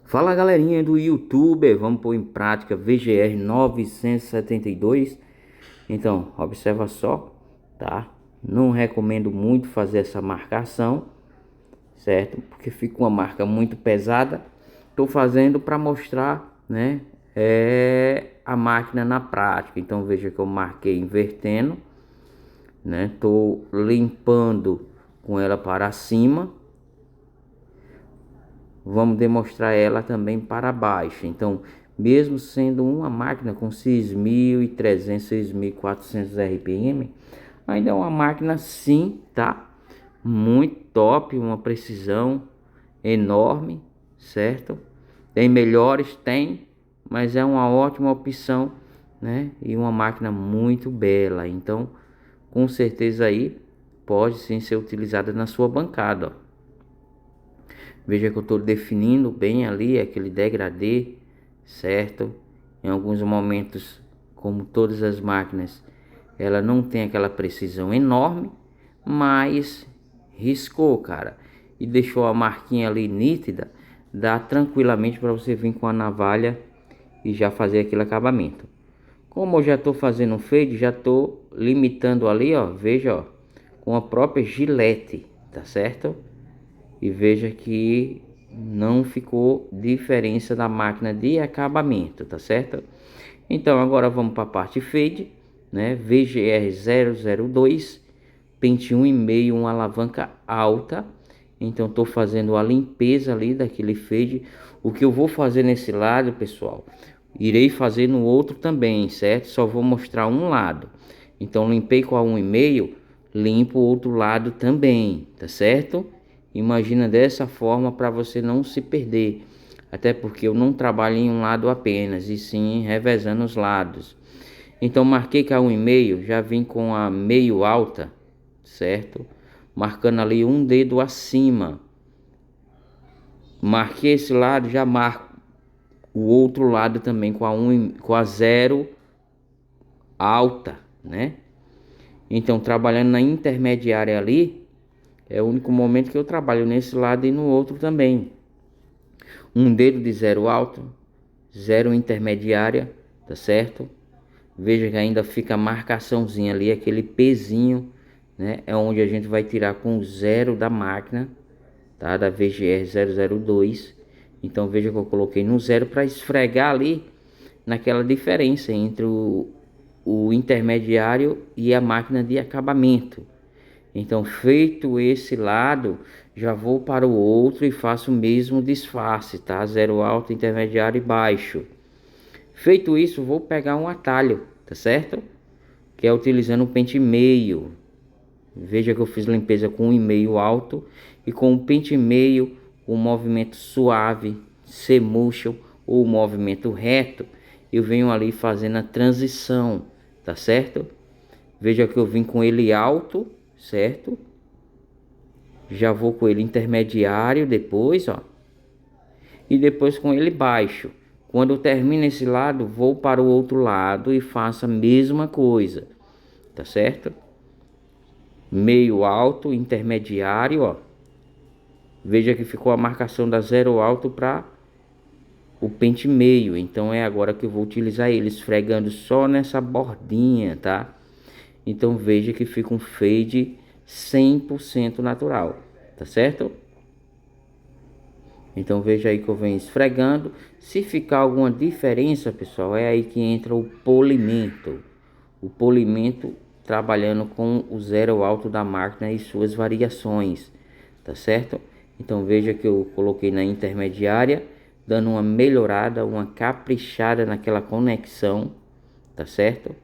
Fala galerinha do YouTube, vamos pôr em prática VGR 972. Então, observa só, tá? Não recomendo muito fazer essa marcação, certo? Porque fica uma marca muito pesada. Tô fazendo para mostrar, né? A máquina na prática. Então veja que eu marquei invertendo, né? Tô limpando com ela para cima. Vamos demonstrar ela também para baixo. Então, mesmo sendo uma máquina com 6.300, 6.400 RPM, ainda é uma máquina sim, tá? Muito top, uma precisão enorme, certo? Tem melhores, tem, mas é uma ótima opção, né? E uma máquina muito bela. Então, com certeza aí pode sim ser utilizada na sua bancada, ó. Veja que eu estou definindo bem ali aquele degradê, certo? Em alguns momentos, como todas as máquinas, ela não tem aquela precisão enorme, mas riscou, cara, e deixou a marquinha ali nítida. Dá tranquilamente para você vir com a navalha e já fazer aquele acabamento. Como eu já estou fazendo um fade, já estou limitando ali, ó, veja, ó, com a própria gilete, tá certo? E veja que não ficou diferença da máquina de acabamento, tá certo? Então agora vamos para a parte fade, né? VGR 002, pente 1,5, uma alavanca alta. Então estou fazendo a limpeza ali daquele fade. O que eu vou fazer nesse lado, pessoal, irei fazer no outro também, certo? Só vou mostrar um lado. Então limpei com a 1,5, limpo o outro lado também, tá certo? Imagina dessa forma para você não se perder. Até porque eu não trabalho em um lado apenas, e sim revezando os lados. Então marquei com a 1,5, já vim com a meio alta, certo? Marcando ali um dedo acima. Marquei esse lado, já marco o outro lado também com a 0 alta, né? Então trabalhando na intermediária ali, é o único momento que eu trabalho nesse lado e no outro também. Um dedo de 0 alto, 0 intermediária, tá certo? Veja que ainda fica a marcaçãozinha ali, aquele pezinho, né? É onde a gente vai tirar com o 0 da máquina, tá? Da VGR 002. Então veja que eu coloquei no 0 para esfregar ali naquela diferença entre o intermediário e a máquina de acabamento. Então, feito esse lado, já vou para o outro e faço o mesmo disfarce, tá? 0 alto, intermediário e baixo. Feito isso, vou pegar um atalho, tá certo? Que é utilizando o pente meio. Veja que eu fiz limpeza com 1,5 alto e com o pente meio, o movimento suave, C-motion ou movimento reto, eu venho ali fazendo a transição, tá certo? Veja que eu vim com ele alto, certo? Já vou com ele intermediário depois, ó. E depois com ele baixo. Quando eu termino esse lado, vou para o outro lado e faço a mesma coisa, tá certo? Meio alto, intermediário, ó. Veja que ficou a marcação da 0 alto para o pente meio. Então é agora que eu vou utilizar ele, esfregando só nessa bordinha, tá? Então veja que fica um fade 100% natural, tá certo? Então veja aí que eu venho esfregando. Se ficar alguma diferença, pessoal, é aí que entra o polimento. O polimento trabalhando com o 0 alto da máquina e suas variações, tá certo? Então veja que eu coloquei na intermediária, dando uma melhorada, uma caprichada naquela conexão, tá certo?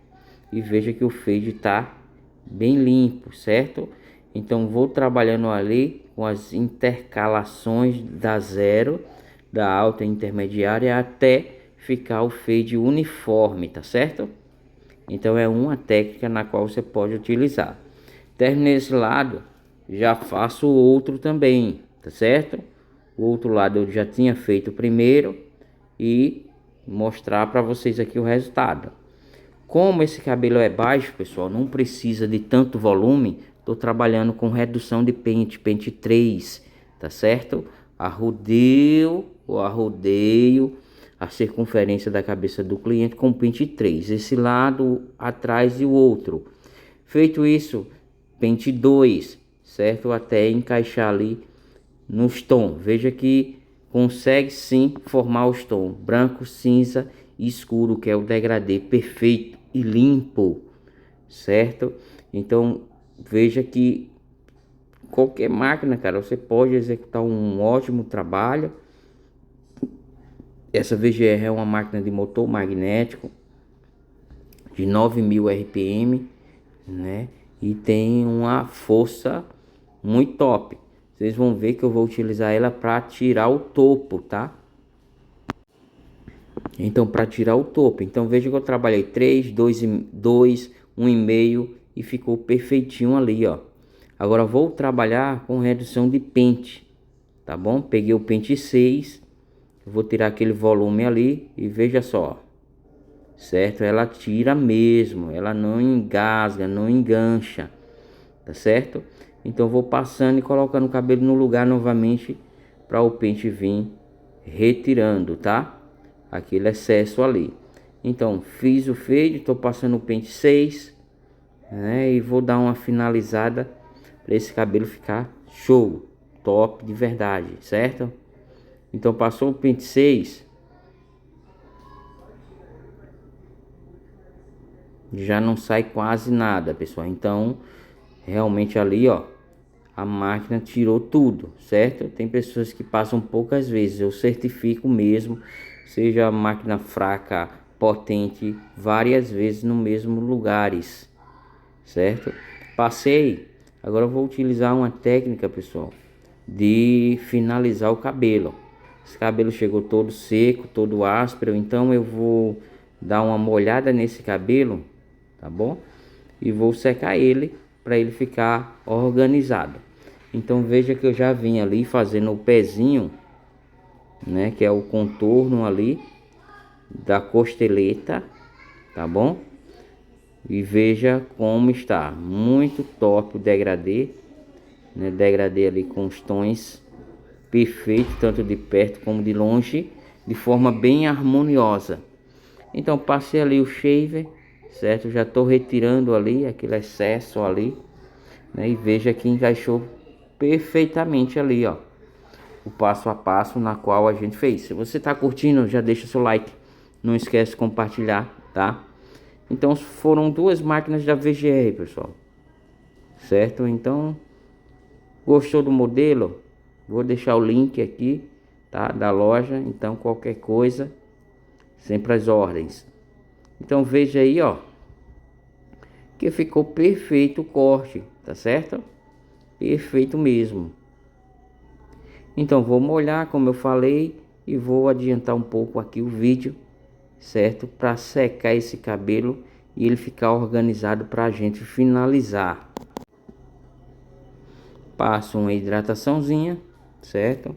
E veja que o fade tá bem limpo, certo? Então vou trabalhando ali com as intercalações da 0, da alta e intermediária, até ficar o fade uniforme, tá certo? Então é uma técnica na qual você pode utilizar. Terminei esse lado, já faço o outro também, tá certo? O outro lado eu já tinha feito primeiro e mostrar para vocês aqui o resultado. Como esse cabelo é baixo, pessoal, não precisa de tanto volume. Estou trabalhando com redução de pente, pente 3, tá certo? Arrudeu ou arrodeio a circunferência da cabeça do cliente com pente 3, esse lado atrás e o outro. Feito isso, pente 2, certo? Até encaixar ali nos tons. Veja que consegue sim formar os tons branco, cinza e escuro, que é o degradê perfeito e limpo, certo? Então veja que qualquer máquina, cara, você pode executar um ótimo trabalho. Essa VGR é uma máquina de motor magnético de 9.000 RPM, né? E tem uma força muito top. Vocês vão ver que eu vou utilizar ela para tirar o topo, tá? Então, para tirar o topo. Então, veja que eu trabalhei 3, 2, 1,5 e ficou perfeitinho ali, ó. Agora, vou trabalhar com redução de pente, tá bom? Peguei o pente 6, vou tirar aquele volume ali e veja só, certo? Ela tira mesmo, ela não engasga, não engancha, tá certo? Então vou passando e colocando o cabelo no lugar novamente para o pente vir retirando, tá? Aquele excesso ali. Então fiz o fade, tô passando o pente 6, né? E vou dar uma finalizada para esse cabelo ficar show, top de verdade, certo? Então passou o pente 6, já não sai quase nada, pessoal. Então realmente ali, ó, a máquina tirou tudo, certo? Tem pessoas que passam poucas vezes, eu certifico mesmo, seja a máquina fraca, potente, várias vezes no mesmo lugares, certo? Passei. Agora eu vou utilizar uma técnica, pessoal, de finalizar o cabelo. Esse cabelo chegou todo seco, todo áspero, então eu vou dar uma molhada nesse cabelo, tá bom? E vou secar ele para ele ficar organizado. Então veja que eu já vim ali fazendo o pezinho, né, que é o contorno ali da costeleta, tá bom? E veja como está, muito top o degradê, né? Degradê ali com os tons perfeitos, tanto de perto como de longe, de forma bem harmoniosa. Então passei ali o shaver, certo? Já estou retirando ali aquele excesso ali, né? E veja que encaixou perfeitamente ali, ó, o passo a passo na qual a gente fez. Se você está curtindo, já deixa seu like, não esquece de compartilhar, tá? Então foram duas máquinas da VGR, pessoal, certo? Então gostou do modelo? Vou deixar o link aqui, tá, da loja. Então qualquer coisa, sempre as ordens. Então veja aí, ó, que ficou perfeito o corte, tá certo? Perfeito mesmo. Então vou molhar, como eu falei, e vou adiantar um pouco aqui o vídeo, certo? Para secar esse cabelo e ele ficar organizado para a gente finalizar. Passo uma hidrataçãozinha, certo?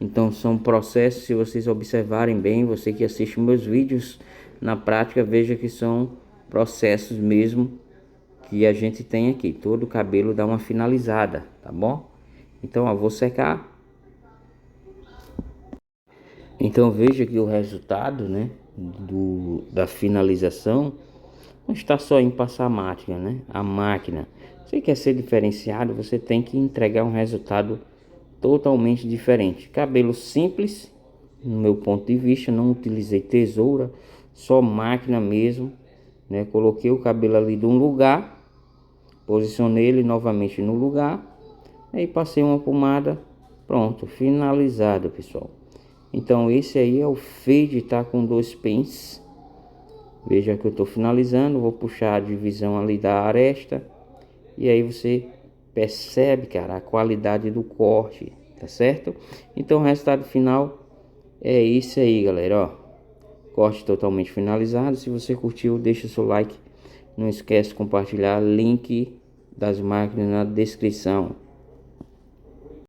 Então são processos, se vocês observarem bem, você que assiste meus vídeos, na prática veja que são processos mesmo que a gente tem aqui. Todo o cabelo dá uma finalizada, tá bom? Então ó, vou secar. Então veja que o resultado, né, da finalização não está só em passar a máquina, né? A máquina. Se quer ser diferenciado, você tem que entregar um resultado totalmente diferente. Cabelo simples, no meu ponto de vista, não utilizei tesoura, só máquina mesmo, né? Coloquei o cabelo ali de um lugar, posicionei ele novamente no lugar, aí passei uma pomada, pronto, finalizado, pessoal. Então esse aí é o fade, tá com 2 pens. Veja que eu estou finalizando, vou puxar a divisão ali da aresta e aí você percebe, cara, a qualidade do corte, tá certo? Então o resultado final é isso aí, galera, ó. Corte totalmente finalizado. Se você curtiu, deixa seu like. Não esquece de compartilhar, link das máquinas na descrição.